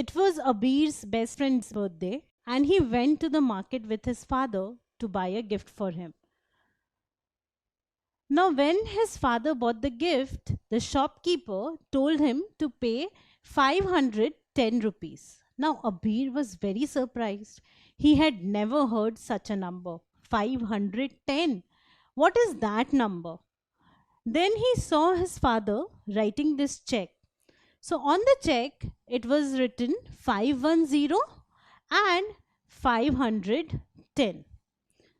It was Abir's best friend's birthday, and he went to the market with his father to buy a gift for him. Now, when his father bought the gift, the shopkeeper told him to pay 510 rupees. Now, Abir was very surprised. He had never heard such a number, 510. What is that number? Then he saw his father writing this check. So on the check, it was written 510 and 510.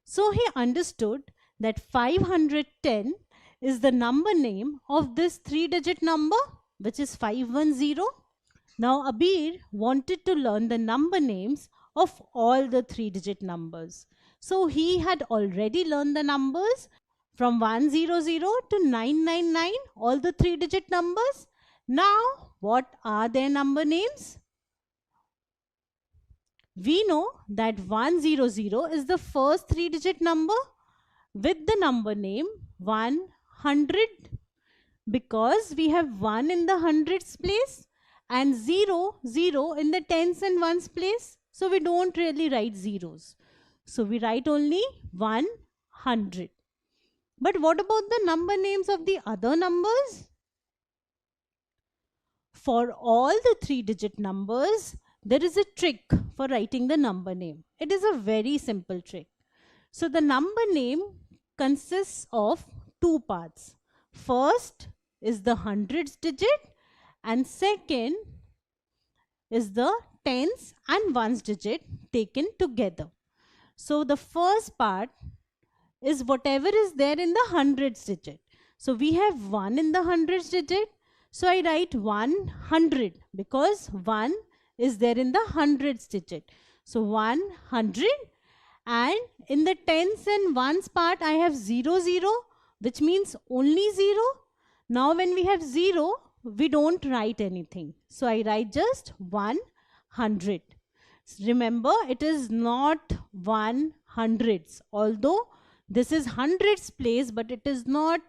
So he understood that 510 is the number name of this three-digit number, which is 510. Now Abir wanted to learn the number names of all the three-digit numbers. So he had already learned the numbers from 100 to 999, all the three-digit numbers. Now, what are their number names? We know that 100 is the first three-digit number with the number name 100, because we have 1 in the hundreds place and 0 in the tens and ones place. So we don't really write zeros. So we write only 100. But what about the number names of the other numbers? For all the three-digit numbers, there is a trick for writing the number name. It is a very simple trick. So the number name consists of two parts. First is the hundreds digit, and second is the tens and ones digit taken together. So the first part is whatever is there in the hundreds digit. So we have 1 in the hundreds digit. So I write 100 because 1 is there in the hundreds digit. So 100, and in the tens and ones part I have 0, which means only 0. Now when we have 0, we don't write anything. So I write just 100. Remember, it is not 100s, although this is hundreds place, but it is not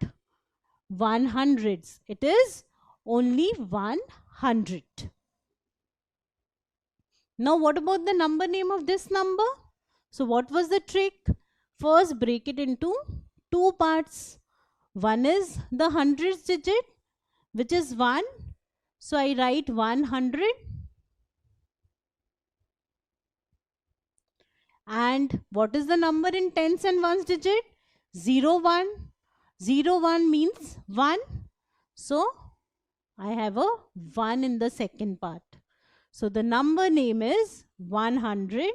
100s. It is only 100. Now what about the number name of this number? So what was the trick? First break it into two parts. One is the hundreds digit, which is 1. So I write 100. And what is the number in tens and ones digit? 01. 01 means 1. So I have a 1 in the second part. So the number name is 101.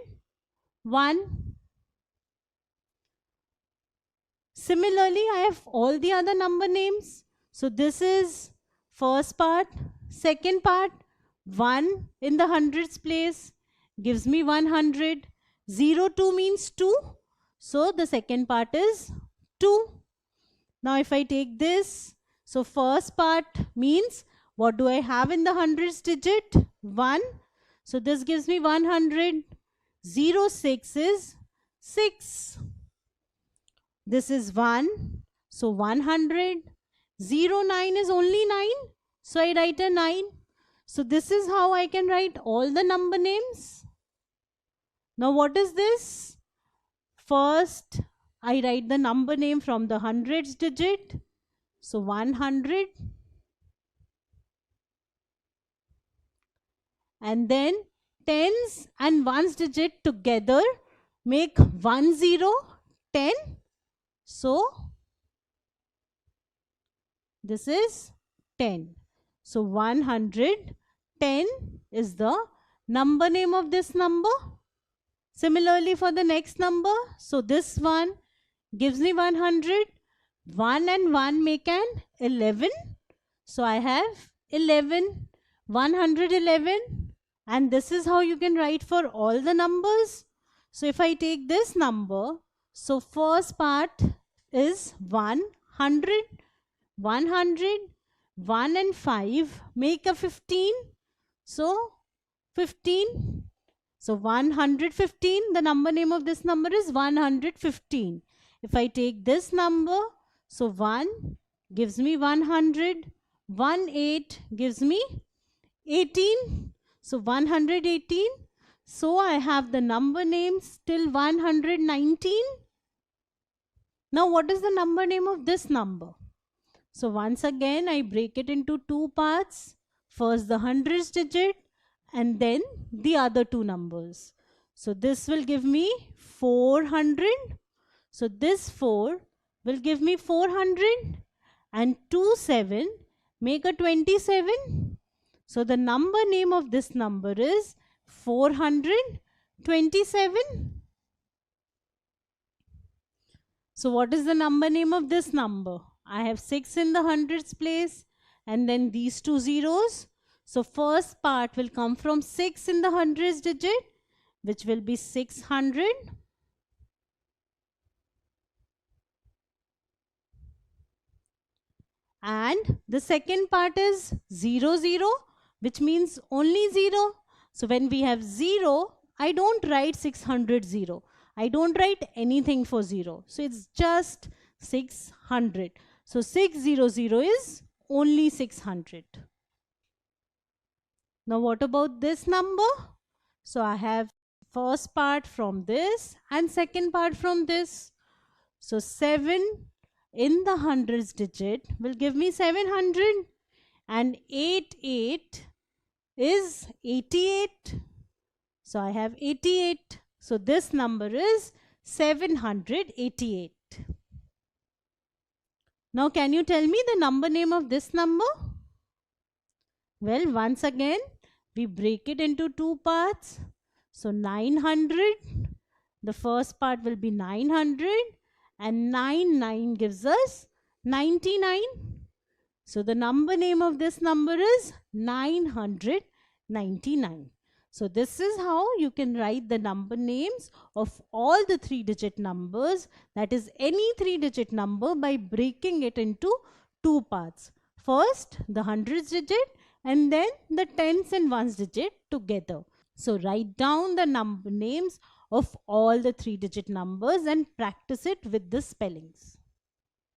Similarly, I have all the other number names. So this is first part, second part, 1 in the hundreds place gives me 100. 02 means 2. So the second part is 2. Now if I take this, so first part means what do I have in the hundreds digit? 1. So this gives me 100. 06 is 6. This is 1. So 100. 09 is only 9. So I write a 9. So this is how I can write all the number names. Now what is this? First, I write the number name from the hundreds digit. So 100. And then tens and ones digit together make 10, 10. So this is 10. So 110 is the number name of this number. Similarly for the next number, so this one gives me 100. 1 and 1 make an 11. So I have 11, 111, and this is how you can write for all the numbers. So if I take this number, so first part is 100, 100, 1 and 5 make a 15. So 15. So 115, the number name of this number is 115. If I take this number, so 1 gives me 100, 1 8 gives me 18. So 118. So I have the number names till 119. Now what is the number name of this number? So once again I break it into two parts. First the hundreds digit and then the other two numbers. So this will give me 400. So this 4 will give me 400 and 2 7 make a 27. So the number name of this number is 427. So what is the number name of this number? I have 6 in the hundreds place and then these two zeros. So first part will come from 6 in the hundreds digit, which will be 600. And the second part is 0 0, which means only 0. So when we have 0, I don't write 600 0. I don't write anything for 0. So it's just 600. So 600 is only 600. Now what about this number? So I have first part from this and second part from this. So 7 in the hundreds digit will give me 700 and 8 is 88. So I have 88. So this number is 788. Now can you tell me the number name of this number? Well, once again we break it into two parts. So 900, the first part will be 900 and 9 gives us 99. So the number name of this number is 999. So this is how you can write the number names of all the 3-digit numbers, that is any 3-digit number, by breaking it into two parts. First the hundreds digit and then the tens and ones digit together. So write down the number names of all the 3-digit numbers and practice it with the spellings.